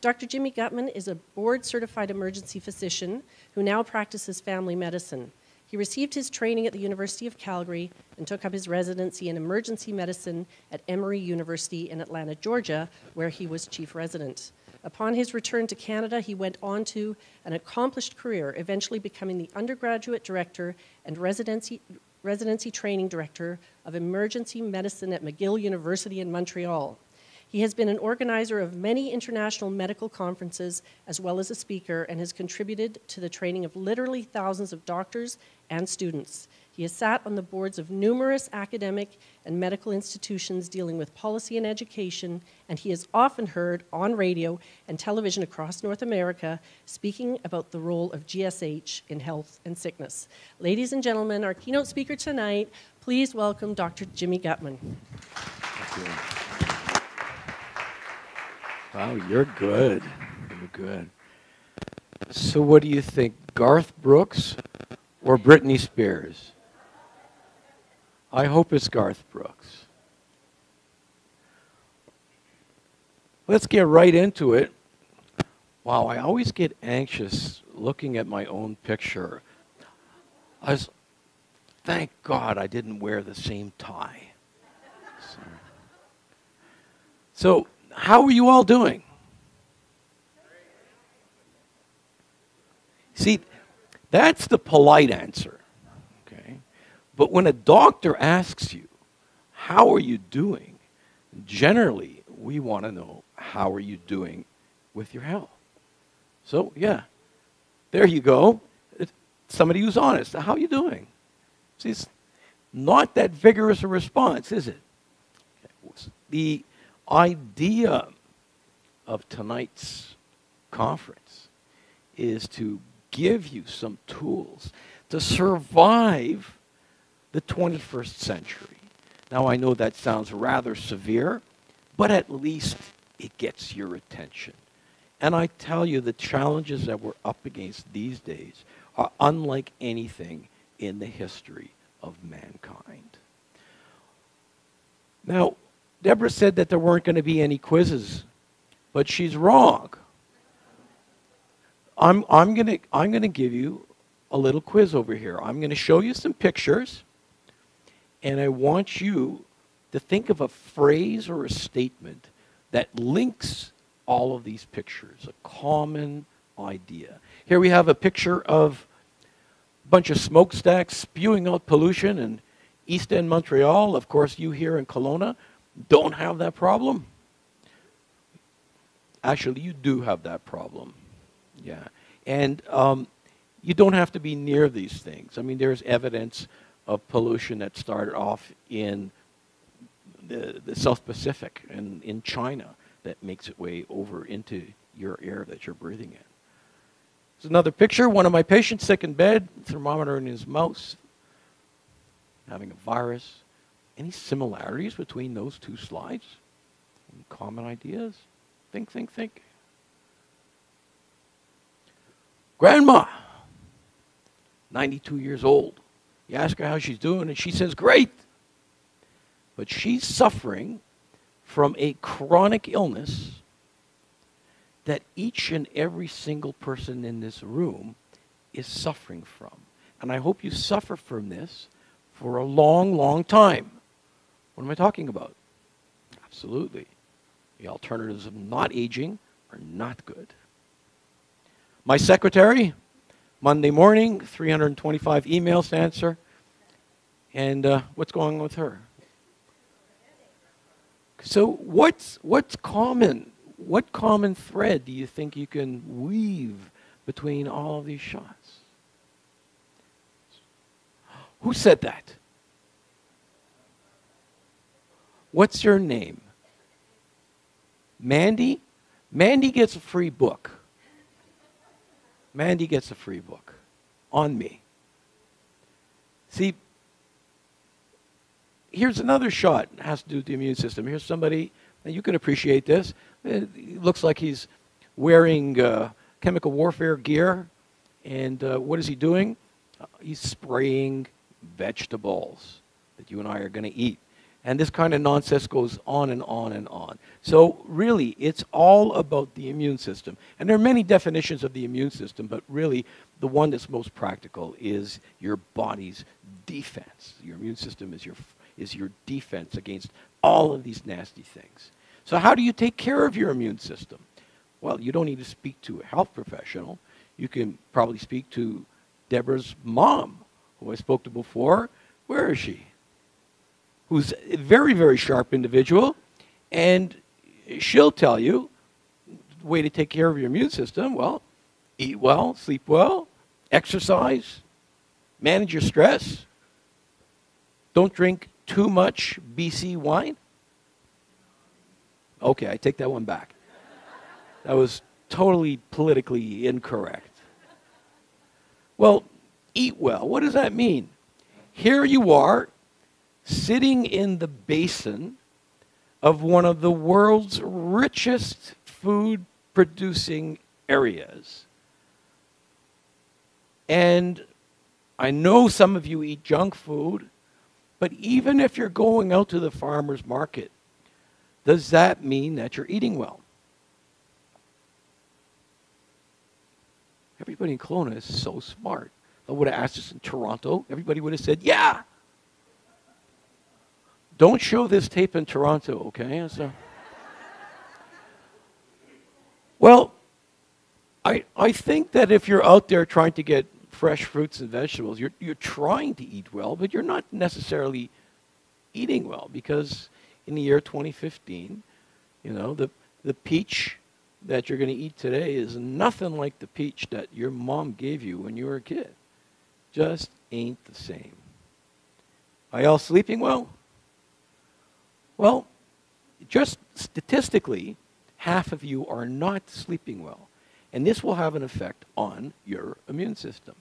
Dr. Jimmy Gutman is a board-certified emergency physician who now practices family medicine. He received his training at the University of Calgary and took up his residency in emergency medicine at Emory University in Atlanta, Georgia, where he was chief resident. Upon his return to Canada, he went on to an accomplished career, eventually becoming the undergraduate director and residency training director of emergency medicine at McGill University in Montreal. He has been an organizer of many international medical conferences as well as a speaker and has contributed to the training of literally thousands of doctors and students. He has sat on the boards of numerous academic and medical institutions dealing with policy and education, and he is often heard on radio and television across North America speaking about the role of GSH in health and sickness. Ladies and gentlemen, our keynote speaker tonight, please welcome Dr. Jimmy Gutman. Thank you. Wow, you're good. You're good. So what do you think, Garth Brooks or Britney Spears? I hope it's Garth Brooks. Let's get right into it. Wow, I always get anxious looking at my own picture. Thank God I didn't wear the same tie. So how are you all doing? See, that's the polite answer, okay? But when a doctor asks you, how are you doing? Generally, we want to know, how are you doing with your health? So, yeah, there you go. It's somebody who's honest. How are you doing? See, it's not that vigorous a response, is it? Okay. The idea of tonight's conference is to give you some tools to survive the 21st century. Now, I know that sounds rather severe, but at least it gets your attention. And I tell you, the challenges that we're up against these days are unlike anything in the history of mankind. Now, Deborah said that there weren't going to be any quizzes, but she's wrong. I'm gonna give you a little quiz over here. I'm going to show you some pictures, and I want you to think of a phrase or a statement that links all of these pictures, a common idea. Here we have a picture of a bunch of smokestacks spewing out pollution in East End, Montreal. Of course, you here in Kelowna don't have that problem. Actually, you do have that problem. Yeah. And you don't have to be near these things. I mean, there's evidence of pollution that started off in the South Pacific and in China that makes its way over into your air that you're breathing in. There's another picture. One of my patients sick in bed, thermometer in his mouth, having a virus. Any similarities between those two slides? Any common ideas? Think, think, think. Grandma, 92 years old. You ask her how she's doing, and she says, great. But she's suffering from a chronic illness that each and every single person in this room is suffering from. And I hope you suffer from this for a long, long time. What am I talking about? Absolutely. The alternatives of not aging are not good. My secretary, Monday morning, 325 emails to answer. And what's going on with her? So what's common? What common thread do you think you can weave between all of these shots? Who said that? What's your name? Mandy? Mandy gets a free book. Mandy gets a free book on me. See, here's another shot. It has to do with the immune system. Here's somebody, and you can appreciate this. It looks like he's wearing chemical warfare gear. And what is he doing? He's spraying vegetables that you and I are going to eat. And this kind of nonsense goes on and on and on. So really, it's all about the immune system. And there are many definitions of the immune system, but really, the one that's most practical is your body's defense. Your immune system is your defense against all of these nasty things. So how do you take care of your immune system? Well, you don't need to speak to a health professional. You can probably speak to Deborah's mom, who I spoke to before. Where is she? Who's a very, very sharp individual, and she'll tell you the way to take care of your immune system. Well, eat well, sleep well, exercise, manage your stress. Don't drink too much BC wine. Okay, I take that one back. That was totally politically incorrect. Well, eat well. What does that mean? Here you are, sitting in the basin of one of the world's richest food-producing areas. And I know some of you eat junk food, but even if you're going out to the farmer's market, does that mean that you're eating well? Everybody in Kelowna is so smart. If I would have asked this in Toronto, everybody would have said, yeah. Don't show this tape in Toronto, okay? So, well, I think that if you're out there trying to get fresh fruits and vegetables, you're trying to eat well, but you're not necessarily eating well, because in the year 2015, you know, the peach that you're going to eat today is nothing like the peach that your mom gave you when you were a kid. Just ain't the same. Are y'all sleeping well? Well, just statistically, half of you are not sleeping well. And this will have an effect on your immune system.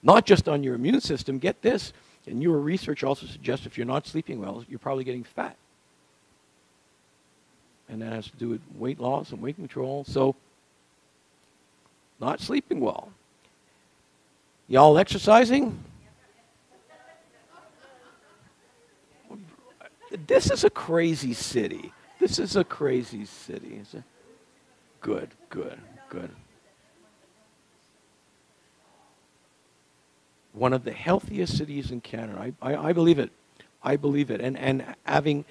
Not just on your immune system, get this, and your research also suggests if you're not sleeping well, you're probably getting fat. And that has to do with weight loss and weight control. So, not sleeping well. Y'all exercising? This is a crazy city. This is a crazy city. Good, good, good. One of the healthiest cities in Canada. I believe it. I believe it. And having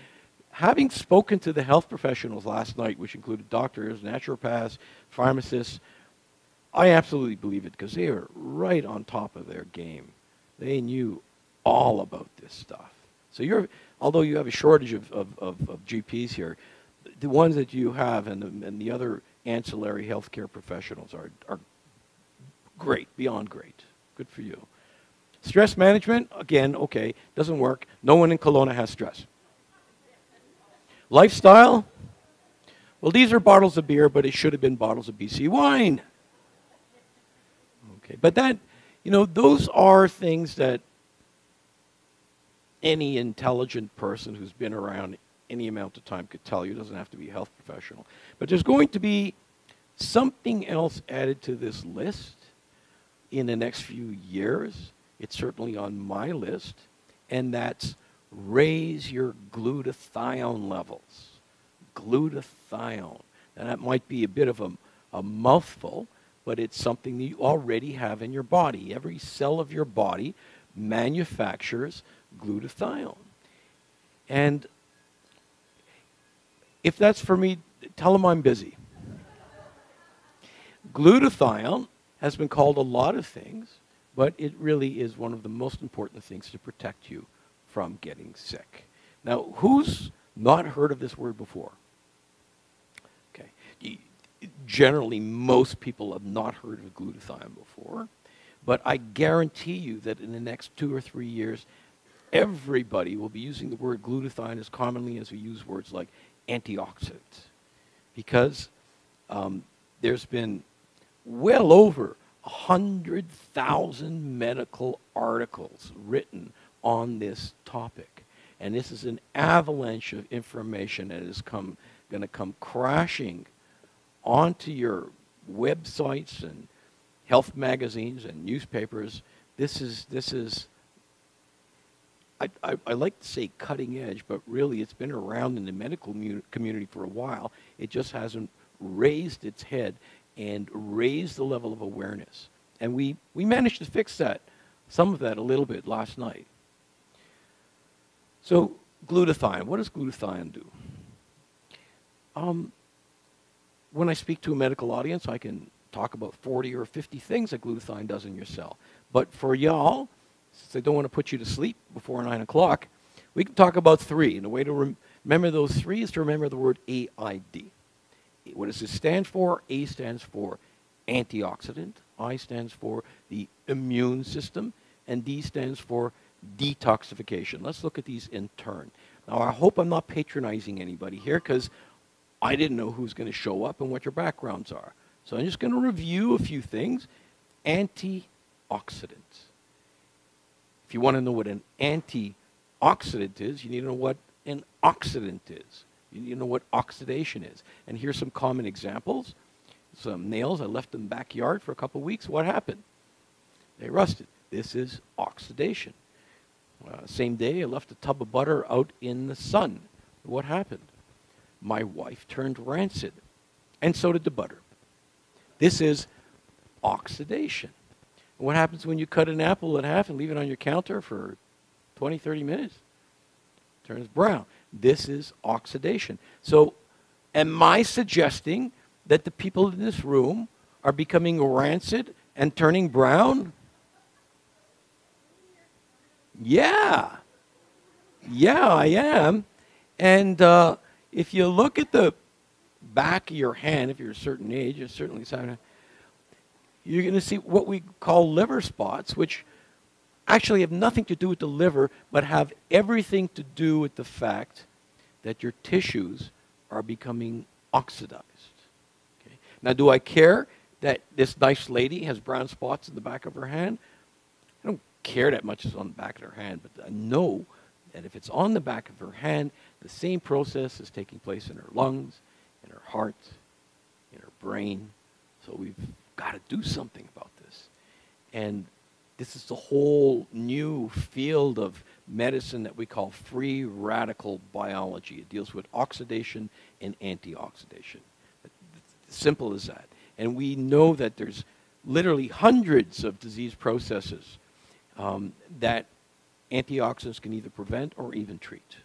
spoken to the health professionals last night, which included doctors, naturopaths, pharmacists, I absolutely believe it, because they are right on top of their game. They knew all about this stuff. So although you have a shortage of GPs here, the ones that you have and the other ancillary healthcare professionals are great, beyond great. Good for you. Stress management, again, okay, doesn't work. No one in Kelowna has stress. Lifestyle, well, these are bottles of beer, but it should have been bottles of BC wine. Okay, but that, you know, those are things that any intelligent person who's been around any amount of time could tell you. It doesn't have to be a health professional. But there's going to be something else added to this list in the next few years. It's certainly on my list, and that's raise your glutathione levels. Glutathione. And that might be a bit of a mouthful, but it's something that you already have in your body. Every cell of your body manufactures glutathione. And if that's for me, tell them I'm busy. Glutathione has been called a lot of things, but it really is one of the most important things to protect you from getting sick. Now, who's not heard of this word before? Okay. Generally, most people have not heard of glutathione before, but I guarantee you that in the next 2 or 3 years, everybody will be using the word glutathione as commonly as we use words like antioxidant, because there's been well over 100,000 medical articles written on this topic. And this is an avalanche of information that is going to come crashing onto your websites and health magazines and newspapers. This is I like to say cutting edge, but really it's been around in the medical community for a while. It just hasn't raised its head and raised the level of awareness. And we managed to fix that, some of that a little bit last night. So glutathione, what does glutathione do? When I speak to a medical audience, I can talk about 40 or 50 things that glutathione does in your cell. But for y'all, since I don't want to put you to sleep before 9 o'clock, we can talk about 3. And the way to remember those 3 is to remember the word AID. What does this stand for? A stands for antioxidant. I stands for the immune system. And D stands for detoxification. Let's look at these in turn. Now, I hope I'm not patronizing anybody here, because I didn't know who's going to show up and what your backgrounds are. So I'm just going to review a few things. Antioxidants. If you want to know what an antioxidant is, you need to know what an oxidant is. You need to know what oxidation is. And here's some common examples. Some nails, I left in the backyard for a couple of weeks. What happened? They rusted. This is oxidation. Same day, I left a tub of butter out in the sun. What happened? My wife turned rancid, and so did the butter. This is oxidation. And what happens when you cut an apple in half and leave it on your counter for 20, 30 minutes? It turns brown. This is oxidation. So am I suggesting that the people in this room are becoming rancid and turning brown? Yeah. Yeah, I am. And if you look at the back of your hand, if you're a certain age, you're certainly you're going to see what we call liver spots, which actually have nothing to do with the liver, but have everything to do with the fact that your tissues are becoming oxidized. Okay? Now, do I care that this nice lady has brown spots in the back of her hand? I don't care that much it's on the back of her hand, but I know that if it's on the back of her hand, the same process is taking place in her lungs, in her heart, in her brain. So we've got to do something about this. And this is the whole new field of medicine that we call free radical biology. It deals with oxidation and antioxidation. Simple as that. And we know that there's literally hundreds of disease processes that antioxidants can either prevent or even treat.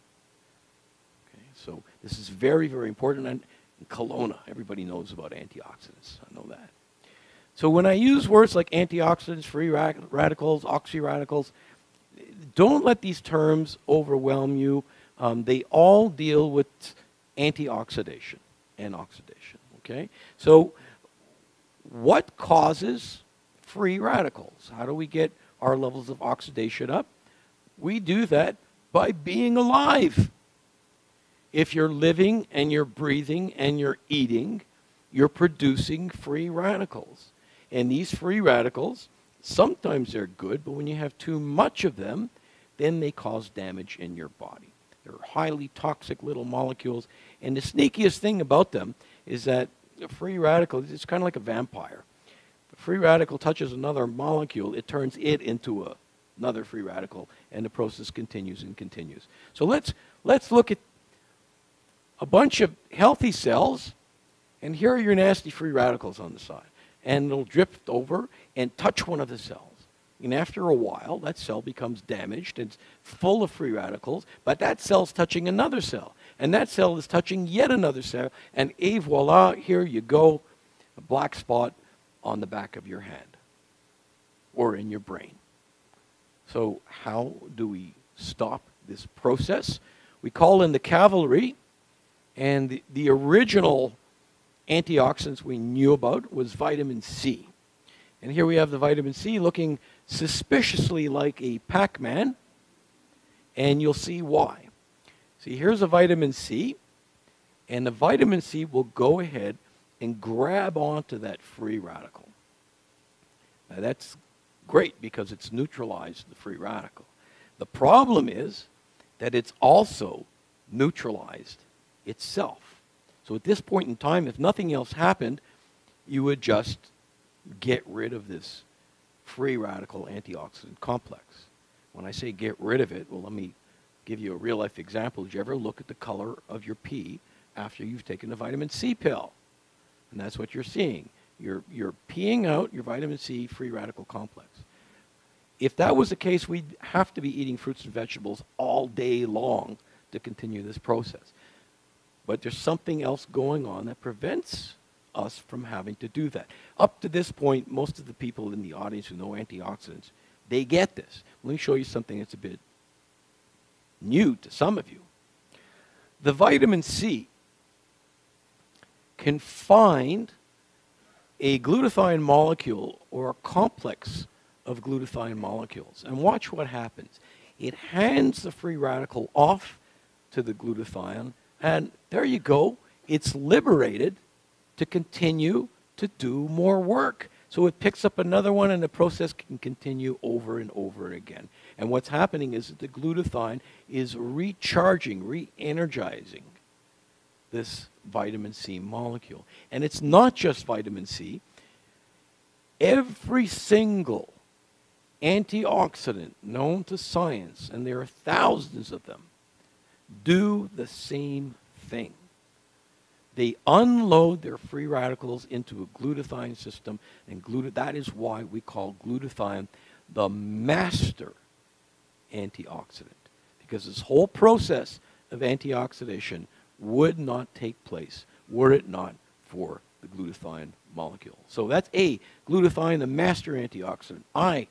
Okay, so this is very, very important. And in Kelowna, everybody knows about antioxidants. I know that. So when I use words like antioxidants, free radicals, oxyradicals, don't let these terms overwhelm you. They all deal with antioxidation and oxidation. Okay? So what causes free radicals? How do we get our levels of oxidation up? We do that by being alive. If you're living and you're breathing and you're eating, you're producing free radicals. And these free radicals, sometimes they're good, but when you have too much of them, then they cause damage in your body. They're highly toxic little molecules. And the sneakiest thing about them is that a free radical, it's kind of like a vampire. If a free radical touches another molecule, it turns it into another free radical, and the process continues and continues. So let's look at a bunch of healthy cells, and here are your nasty free radicals on the side. And it'll drift over and touch one of the cells. And after a while, that cell becomes damaged and it's full of free radicals, but that cell's touching another cell. And that cell is touching yet another cell, and voila, here you go, a black spot on the back of your hand or in your brain. So how do we stop this process? We call in the cavalry, and the original antioxidants we knew about was vitamin C. And here we have the vitamin C looking suspiciously like a Pac-Man, and you'll see why. See, here's a vitamin C, and the vitamin C will go ahead and grab onto that free radical. Now that's great because it's neutralized the free radical. The problem is that it's also neutralized itself. So at this point in time, if nothing else happened, you would just get rid of this free radical antioxidant complex. When I say get rid of it, well, let me give you a real-life example. Did you ever look at the color of your pee after you've taken a vitamin C pill? And that's what you're seeing. You're peeing out your vitamin C free radical complex. If that was the case, we'd have to be eating fruits and vegetables all day long to continue this process. But there's something else going on that prevents us from having to do that. Up to this point, most of the people in the audience who know antioxidants, they get this. Let me show you something that's a bit new to some of you. The vitamin C can find a glutathione molecule or a complex of glutathione molecules. And watch what happens. It hands the free radical off to the glutathione, and there you go. It's liberated to continue to do more work. So it picks up another one, and the process can continue over and over again. And what's happening is that the glutathione is recharging, re-energizing this vitamin C molecule. And it's not just vitamin C. Every single antioxidant known to science, and there are thousands of them, do the same thing. They unload their free radicals into a glutathione system, and that is why we call glutathione the master antioxidant, because this whole process of antioxidation would not take place were it not for the glutathione molecule. So that's A, glutathione, the master antioxidant. I,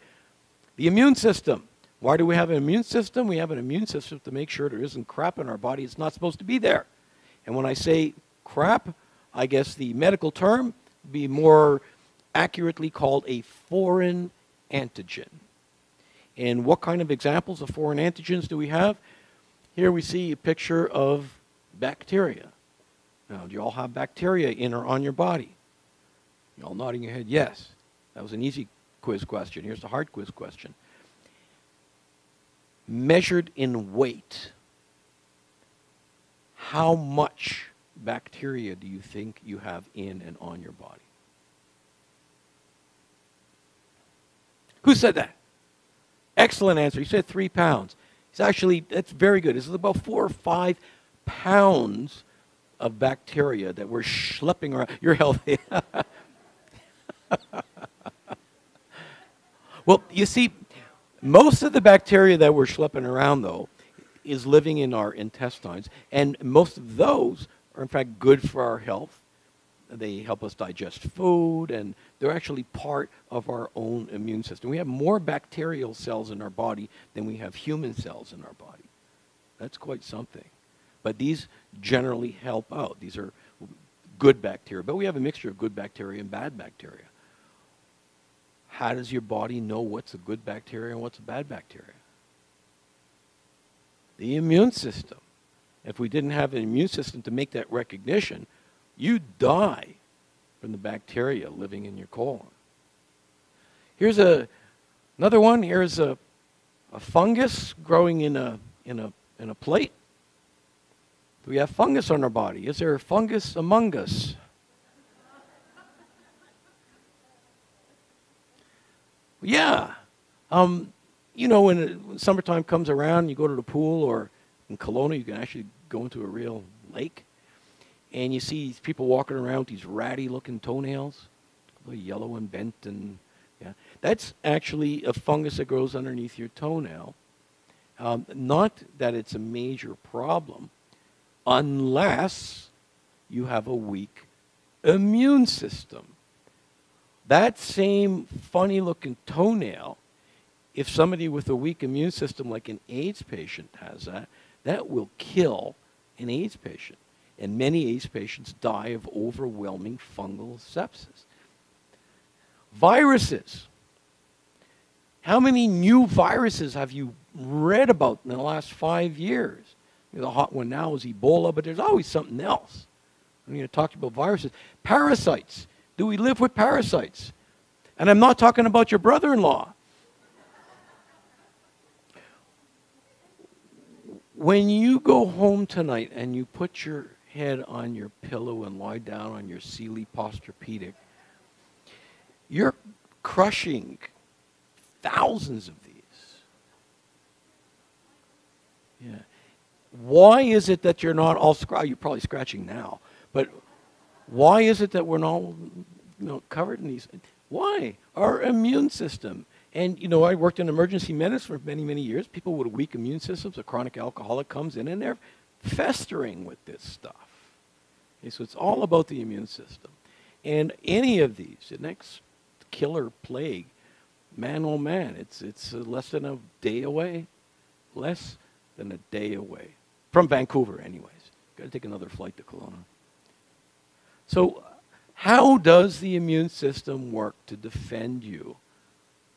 the immune system. Why do we have an immune system? We have an immune system to make sure there isn't crap in our body. It's not supposed to be there. And when I say crap, I guess the medical term would be more accurately called a foreign antigen. And what kind of examples of foreign antigens do we have? Here we see a picture of bacteria. Now, do you all have bacteria in or on your body? You all nodding your head, yes. That was an easy quiz question. Here's the hard quiz question. Measured in weight, how much bacteria do you think you have in and on your body? Who said that? Excellent answer. He said 3 pounds. It's actually, that's very good. It's about 4 or 5 pounds of bacteria that we're schlepping around. You're healthy. Well, you see, most of the bacteria that we're schlepping around, though, is living in our intestines. And most of those are, in fact, good for our health. They help us digest food, and they're actually part of our own immune system. We have more bacterial cells in our body than we have human cells in our body. That's quite something. But these generally help out. These are good bacteria. But we have a mixture of good bacteria and bad bacteria. How does your body know what's a good bacteria and what's a bad bacteria? The immune system. If we didn't have an immune system to make that recognition, you die from the bacteria living in your colon. Here's another one. Here's a fungus growing in a plate. Do we have fungus on our body? Is there a fungus among us? Yeah. You know, when summertime comes around, you go to the pool, or in Kelowna, you can actually go into a real lake, and you see these people walking around with these ratty-looking toenails, yellow and bent, and yeah, that's actually a fungus that grows underneath your toenail. Not that it's a major problem, unless you have a weak immune system. That same funny-looking toenail, if somebody with a weak immune system like an AIDS patient has that will kill an AIDS patient. And many AIDS patients die of overwhelming fungal sepsis. Viruses. How many new viruses have you read about in the last 5 years? The hot one now is Ebola, but there's always something else. I'm going to talk about viruses. Parasites. Do we live with parasites? And I'm not talking about your brother-in-law. When you go home tonight and you put your head on your pillow and lie down on your Sealy Posturepedic, you're crushing thousands of these. Yeah. Why is it that you're not all you're probably scratching now, but why is it that we're not, covered in these? Why? Our immune system. And, I worked in emergency medicine for many, many years. People with weak immune systems, a chronic alcoholic comes in and they're festering with this stuff. Okay, so it's all about the immune system. And any of these, the next killer plague, man, oh man, it's less than a day away. Less than a day away. From Vancouver, anyways. Got to take another flight to Kelowna. So how does the immune system work to defend you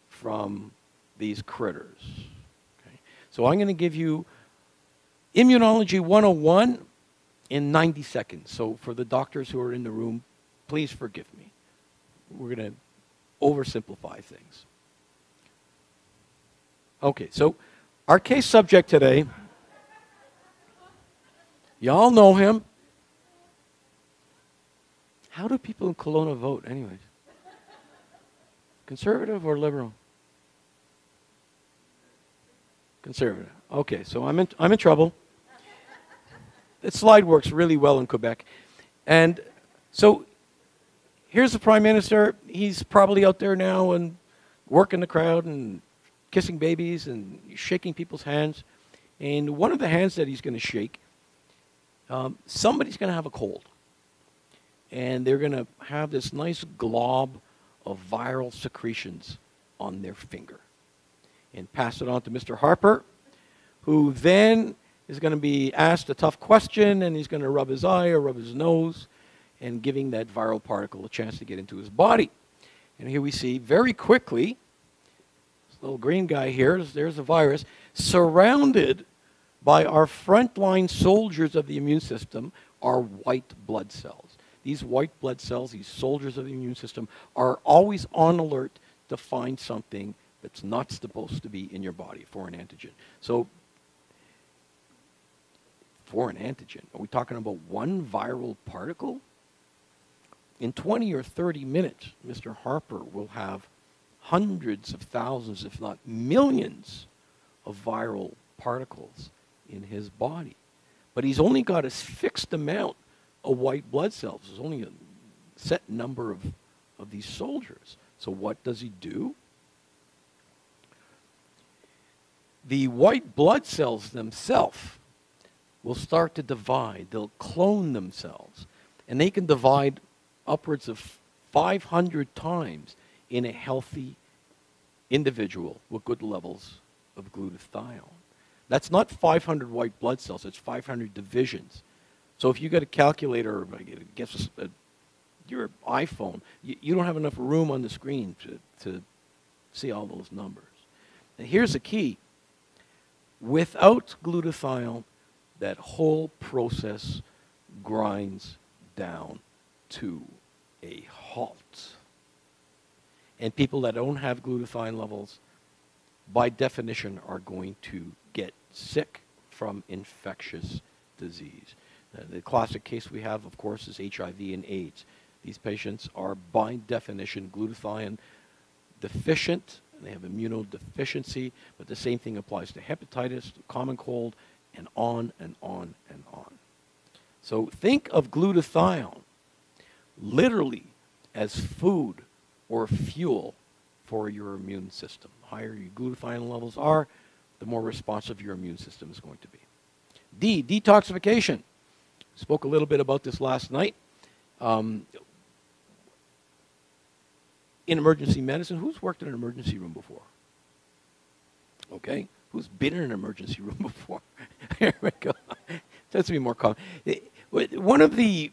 from these critters? Okay. So I'm going to give you Immunology 101 in 90 seconds. So for the doctors who are in the room, please forgive me. We're going to oversimplify things. Okay, so our case subject today, y'all know him. How do people in Kelowna vote anyways? Conservative or liberal? Conservative. Okay, so I'm in trouble. This slide works really well in Quebec. And so here's the Prime Minister. He's probably out there now and working the crowd and kissing babies and shaking people's hands. And one of the hands that he's going to shake, somebody's going to have a cold. And they're going to have this nice glob of viral secretions on their finger. And pass it on to Mr. Harper, who then is going to be asked a tough question, and he's going to rub his eye or rub his nose, and giving that viral particle a chance to get into his body. And here we see very quickly, this little green guy here, there's a virus, surrounded by our frontline soldiers of the immune system are white blood cells. These white blood cells, these soldiers of the immune system, are always on alert to find something that's not supposed to be in your body, foreign antigen. So, foreign antigen, are we talking about one viral particle? In 20 or 30 minutes, Mr. Harper will have hundreds of thousands, if not millions, of viral particles in his body. But he's only got a fixed amount of white blood cells. There's only a set number of these soldiers. So what does he do? The white blood cells themselves will start to divide. They'll clone themselves. And they can divide upwards of 500 times in a healthy individual with good levels of glutathione. That's not 500 white blood cells, it's 500 divisions. So if you get a calculator, or guess your iPhone, you don't have enough room on the screen to see all those numbers. And here's the key. Without glutathione, that whole process grinds down to a halt. And people that don't have glutathione levels, by definition, are going to get sick from infectious disease. The classic case we have, of course, is HIV and AIDS. These patients are, by definition, glutathione deficient. They have immunodeficiency, but the same thing applies to hepatitis, the common cold, and on and on and on. So think of glutathione literally as food or fuel for your immune system. The higher your glutathione levels are, the more responsive your immune system is going to be. D, detoxification. Spoke a little bit about this last night. In emergency medicine, who's worked in an emergency room before? Okay. Who's been in an emergency room before? Here we go. Tends to be more common. One of the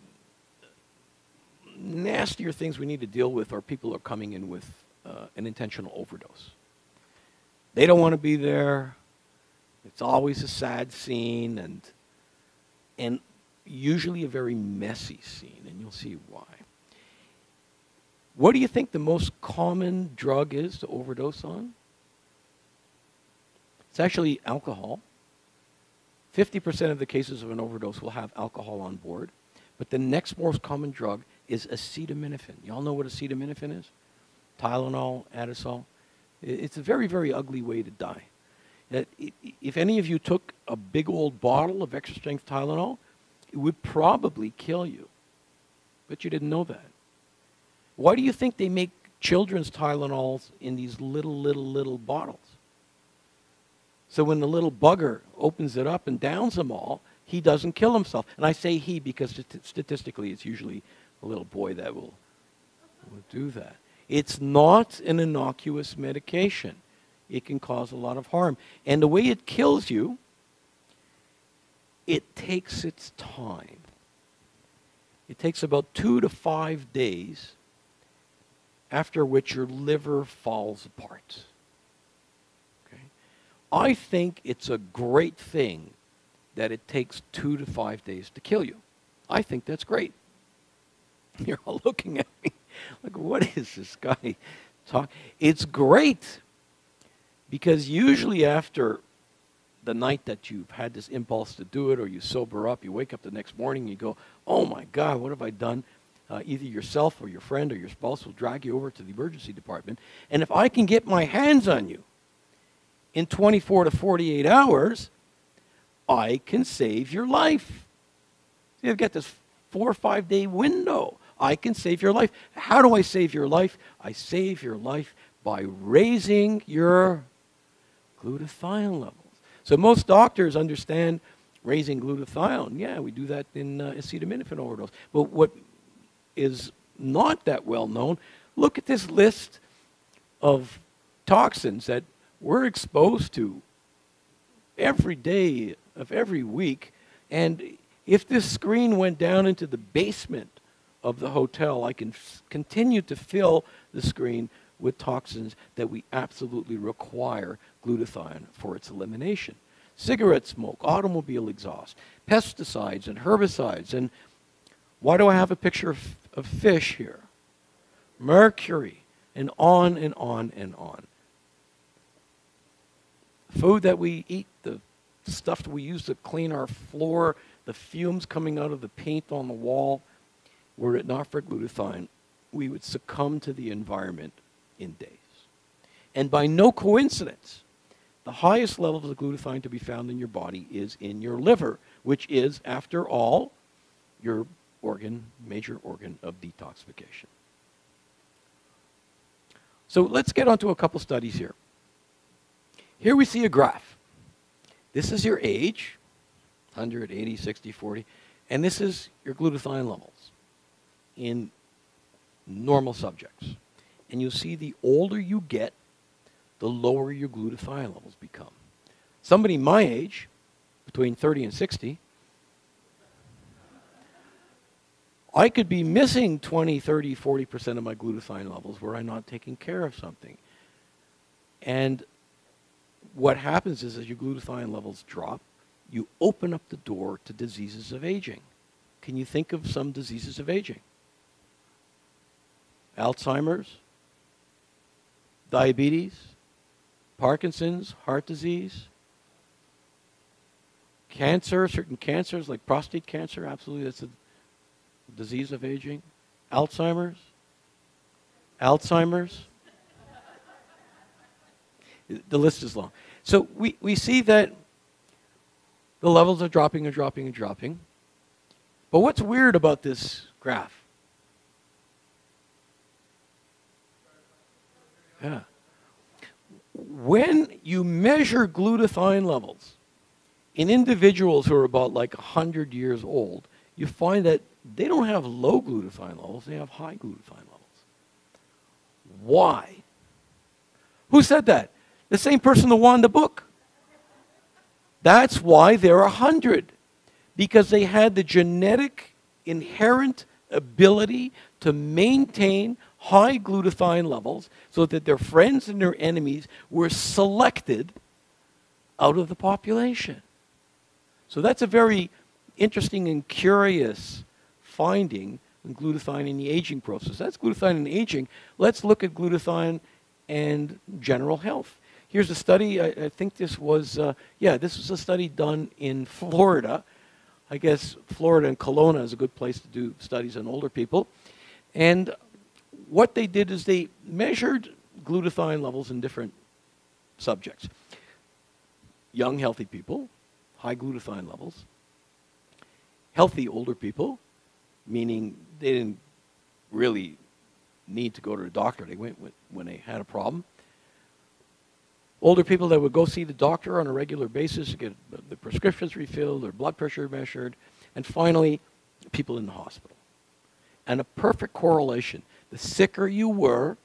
nastier things we need to deal with are people who are coming in with an intentional overdose. They don't want to be there. It's always a sad scene and usually a very messy scene, and you'll see why. What do you think the most common drug is to overdose on? It's actually alcohol. 50% of the cases of an overdose will have alcohol on board. But the next most common drug is acetaminophen. You all know what acetaminophen is? Tylenol, Adderall. It's a very, very ugly way to die. If any of you took a big old bottle of extra strength Tylenol, it would probably kill you. But you didn't know that. Why do you think they make children's Tylenols in these little bottles? So when the little bugger opens it up and downs them all, he doesn't kill himself. And I say he because statistically it's usually a little boy that will do that. It's not an innocuous medication. It can cause a lot of harm. And the way it kills you, it takes its time. It takes about 2 to 5 days, after which your liver falls apart. Okay? I think it's a great thing that it takes 2 to 5 days to kill you. I think that's great. You're all looking at me like, what is this guy talking? It's great because usually after the night that you've had this impulse to do it, or you sober up, you wake up the next morning and you go, oh my God, what have I done? Either yourself or your friend or your spouse will drag you over to the emergency department. And if I can get my hands on you in 24 to 48 hours, I can save your life. So you've got this 4 or 5 day window. I can save your life. How do I save your life? I save your life by raising your glutathione levels. So most doctors understand raising glutathione. Yeah, we do that in acetaminophen overdose. But what is not that well known, look at this list of toxins that we're exposed to every day of every week. And if this screen went down into the basement of the hotel, I can continue to fill the screen with toxins that we absolutely require glutathione for its elimination. Cigarette smoke, automobile exhaust, pesticides and herbicides. And why do I have a picture of fish here? Mercury, and on and on and on. Food that we eat, the stuff that we use to clean our floor, the fumes coming out of the paint on the wall, were it not for glutathione, we would succumb to the environment in days. And by no coincidence, the highest levels of glutathione to be found in your body is in your liver, which is, after all, your major organ of detoxification. So let's get onto a couple studies here. Here we see a graph. This is your age, 100, 80, 60, 40, and this is your glutathione levels in normal subjects. And you'll see the older you get, the lower your glutathione levels become. Somebody my age, between 30 and 60, I could be missing 20, 30, 40% of my glutathione levels were I not taking care of something. And what happens is as your glutathione levels drop, you open up the door to diseases of aging. Can you think of some diseases of aging? Alzheimer's, diabetes, Parkinson's, heart disease, cancer, certain cancers like prostate cancer, absolutely, that's a disease of aging. Alzheimer's. The list is long. So we see that the levels are dropping and dropping and dropping. But what's weird about this graph? Yeah. When you measure glutathione levels in individuals who are about like 100 years old, you find that they don't have low glutathione levels, they have high glutathione levels. Why? Who said that? The same person that won the book. That's why they're 100. Because they had the genetic inherent ability to maintain high glutathione levels so that their friends and their enemies were selected out of the population. So that's a very interesting and curious finding in glutathione in the aging process. That's glutathione in aging. Let's look at glutathione and general health. Here's a study, I think this was, this was a study done in Florida. I guess Florida and Kelowna is a good place to do studies on older people. And what they did is they measured glutathione levels in different subjects. young, healthy people, high glutathione levels. Healthy older people, meaning they didn't really need to go to the doctor. They went when they had a problem. Older people that would go see the doctor on a regular basis to get the prescriptions refilled, their blood pressure measured, and finally, people in the hospital. And a perfect correlation. The sicker you were,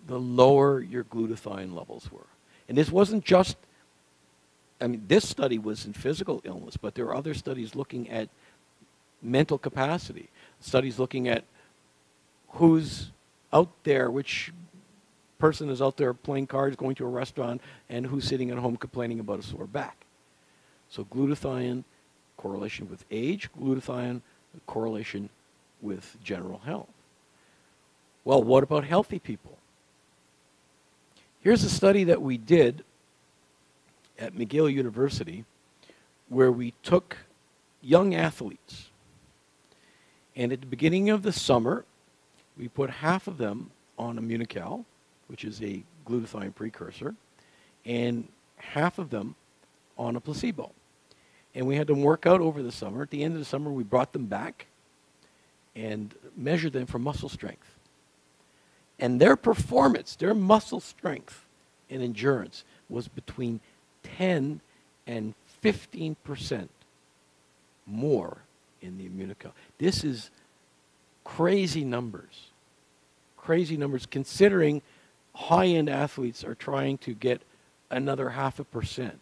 the lower your glutathione levels were. And this wasn't just, this study was in physical illness, but there are other studies looking at mental capacity, studies looking at who's out there, which person is out there playing cards, going to a restaurant, and who's sitting at home complaining about a sore back. So glutathione, correlation with age, glutathione, correlation with general health. Well, what about healthy people? Here's a study that we did at McGill University where we took young athletes, and at the beginning of the summer, we put half of them on Immunocal, which is a glutathione precursor, and half of them on a placebo. And we had them work out over the summer. At the end of the summer, we brought them back and measured them for muscle strength. And their performance, their muscle strength and endurance was between 10 and 15% more in the Immunocal. This is crazy numbers. Crazy numbers considering high-end athletes are trying to get another 0.5%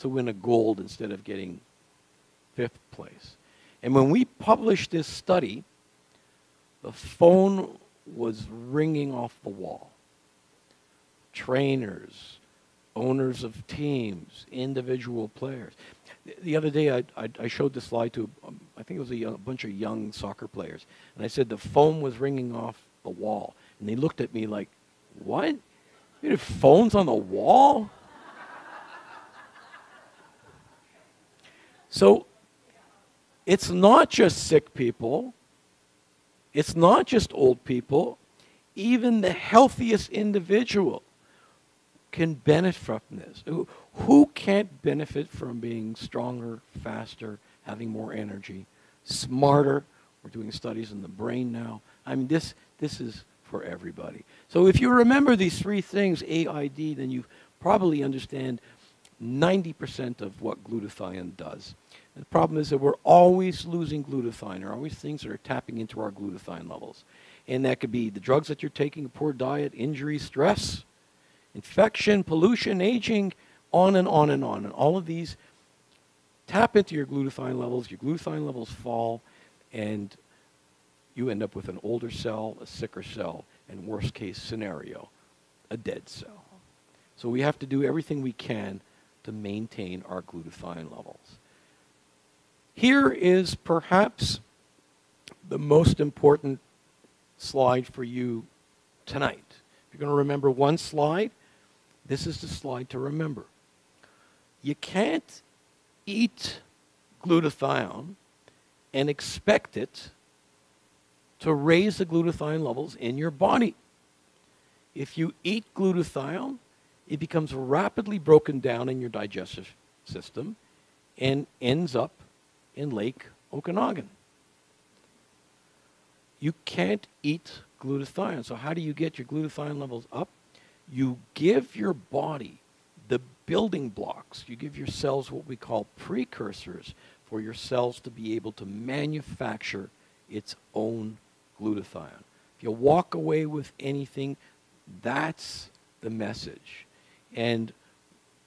to win a gold instead of getting 5th place. And when we published this study, the phone was ringing off the wall. Trainers, owners of teams, individual players. The other day I showed this slide to, I think it was a bunch of young soccer players, and I said the phone was ringing off the wall. And they looked at me like, what? You have phones on the wall? So it's not just sick people. It's not just old people. Even the healthiest individual can benefit from this. Who can't benefit from being stronger, faster, having more energy, smarter? We're doing studies in the brain now. This is for everybody. So if you remember these three things, AID, then you probably understand 90% of what glutathione does. And the problem is that we're always losing glutathione. There are always things that are tapping into our glutathione levels. And that could be the drugs that you're taking, a poor diet, injury, stress, infection, pollution, aging, on and on and on. And all of these tap into your glutathione levels fall, and you end up with an older cell, a sicker cell, and worst case scenario, a dead cell. So we have to do everything we can to maintain our glutathione levels. Here is perhaps the most important slide for you tonight. If you're going to remember one slide, this is the slide to remember. You can't eat glutathione and expect it to raise the glutathione levels in your body. If you eat glutathione, it becomes rapidly broken down in your digestive system and ends up in Lake Okanagan. You can't eat glutathione. So how do you get your glutathione levels up? You give your body the building blocks. You give your cells what we call precursors for your cells to be able to manufacture its own glutathione. If you walk away with anything, that's the message. And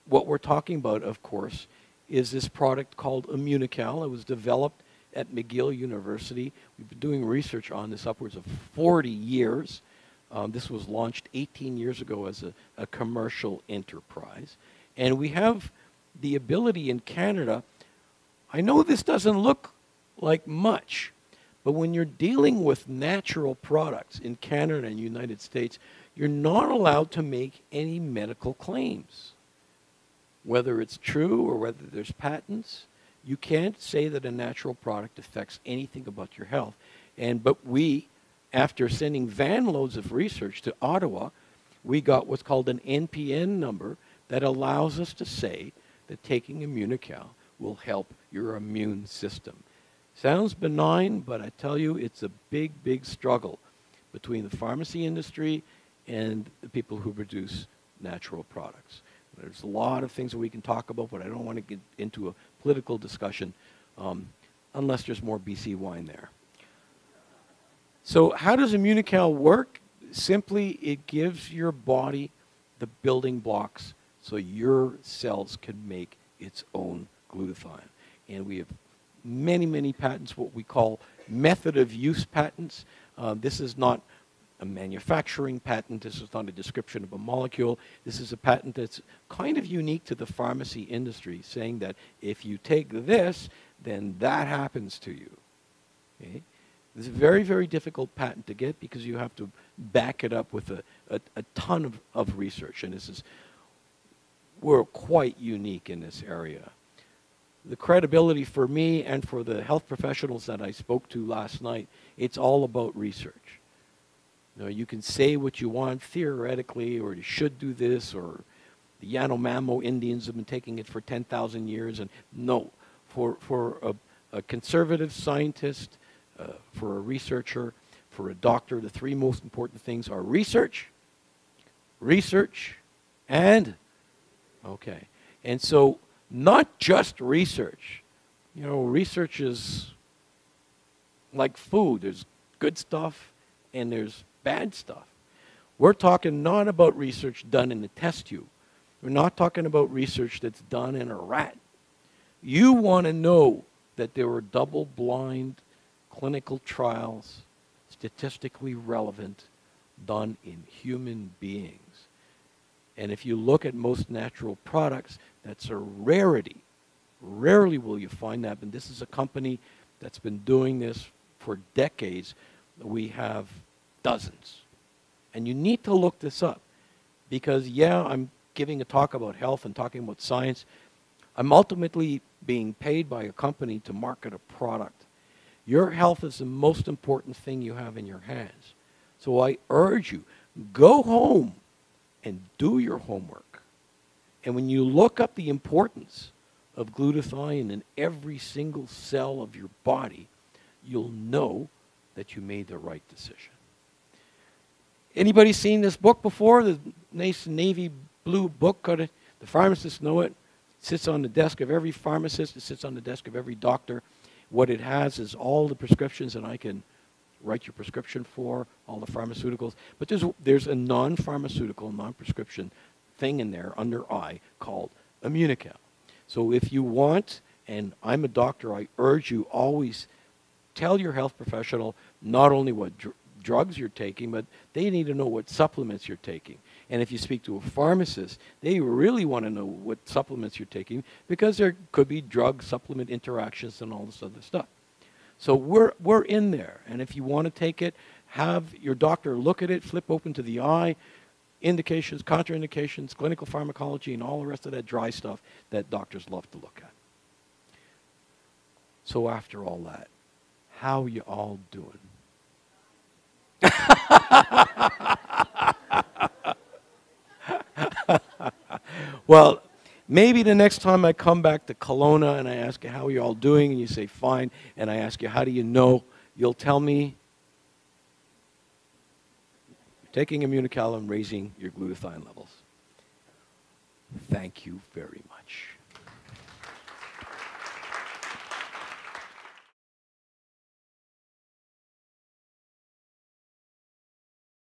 what we're talking about, of course, is this product called Immunocal. It was developed at McGill University. We've been doing research on this upwards of 40 years. This was launched 18 years ago as a commercial enterprise. And we have the ability in Canada, I know this doesn't look like much, but when you're dealing with natural products in Canada and United States, you're not allowed to make any medical claims. Whether it's true or whether there's patents, you can't say that a natural product affects anything about your health. But we, after sending van loads of research to Ottawa, we got what's called an NPN number that allows us to say that taking Immunocal will help your immune system. Sounds benign, but I tell you, it's a big, big struggle between the pharmacy industry and the people who produce natural products. There's a lot of things that we can talk about, but I don't want to get into a political discussion unless there's more BC wine there. So how does Immunocal work? Simply, it gives your body the building blocks so your cells can make its own glutathione. And we have many, many patents, what we call method of use patents. This is not a manufacturing patent. This is not a description of a molecule. This is a patent that's kind of unique to the pharmacy industry, saying that if you take this, then that happens to you. Okay? It's a very, very difficult patent to get because you have to back it up with a ton of research. And we're quite unique in this area. The credibility for me and for the health professionals that I spoke to last night, it's all about research. You know, you can say what you want theoretically, or you should do this, or the Yanomamo Indians have been taking it for 10,000 years. And no, for a conservative scientist, for a researcher, for a doctor, the three most important things are research, and, okay. And so not just research. You know, research is like food. There's good stuff and there's bad stuff. We're talking not about research done in a test tube. We're not talking about research that's done in a rat. You want to know that there were double-blind clinical trials, statistically relevant, done in human beings. And if you look at most natural products, that's a rarity. Rarely will you find that. And this is a company that's been doing this for decades. We have dozens. And you need to look this up. Because, yeah, I'm giving a talk about health and talking about science. I'm ultimately being paid by a company to market a product. Your health is the most important thing you have in your hands. So I urge you, go home and do your homework. And when you look up the importance of glutathione in every single cell of your body, you'll know that you made the right decision. Anybody seen this book before? The nice navy blue book? The pharmacists know it. It sits on the desk of every pharmacist. It sits on the desk of every doctor. What it has is all the prescriptions that I can write your prescription for, all the pharmaceuticals. But there's a non-pharmaceutical, non-prescription thing in there under I called Immunocal. So if you want, and I'm a doctor, I urge you always tell your health professional not only what drugs you're taking, but they need to know what supplements you're taking. And if you speak to a pharmacist, they really want to know what supplements you're taking because there could be drug supplement interactions and all this other stuff. So we're in there. And if you want to take it, have your doctor look at it, flip open to the eye, indications, contraindications, clinical pharmacology, and all the rest of that dry stuff that doctors love to look at. So after all that, how you all doing? Well, maybe the next time I come back to Kelowna and I ask you, how are you all doing? And you say, fine. And I ask you, how do you know? You'll tell me, you're taking Immunocal and raising your glutathione levels. Thank you very much.